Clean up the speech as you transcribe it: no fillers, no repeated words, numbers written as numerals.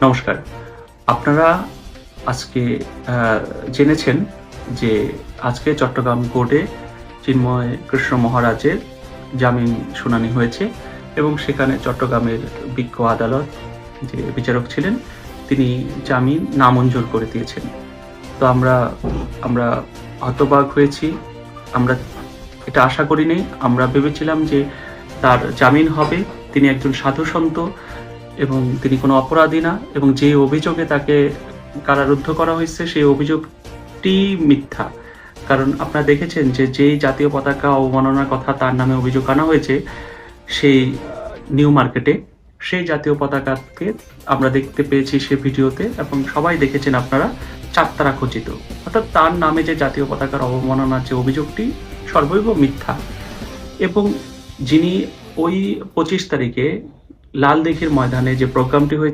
নমস্কার। আপনারা আজকে জেনেছেন যে আজকে চট্টগ্রাম কোর্টে চিন্ময় কৃষ্ণ মহারাজের জামিন শুনানি হয়েছে এবং সেখানে চট্টগ্রামের বিজ্ঞ আদালত যে বিচারক ছিলেন, তিনি জামিন নামঞ্জুর করে দিয়েছেন। তো আমরা হতবাক হয়েছি। আমরা এটা আশা করিনি। আমরা ভেবেছিলাম যে তার জামিন হবে। তিনি একজন সাধুসন্ত এবং তিনি কোনো অপরাধী না এবং যে অভিযোগে তাকে কারারুদ্ধ করা হয়েছে সেই অভিযোগটি মিথ্যা। কারণ আপনারা দেখেছেন যে যেই জাতীয় পতাকা অবমাননার কথা তার নামে অভিযোগ আনা হয়েছে সেই নিউ মার্কেটে, সেই জাতীয় পতাকাকে আমরা দেখতে পেয়েছি সে ভিডিওতে এবং সবাই দেখেছেন আপনারা চাঁদতারা খচিত। অর্থাৎ তার নামে যে জাতীয় পতাকার অবমাননার যে অভিযোগটি সর্বৈব মিথ্যা। এবং যিনি ওই ২৫ তারিখে লালদিঘির ময়দানে যে প্রোগ্রামটি হয়েছে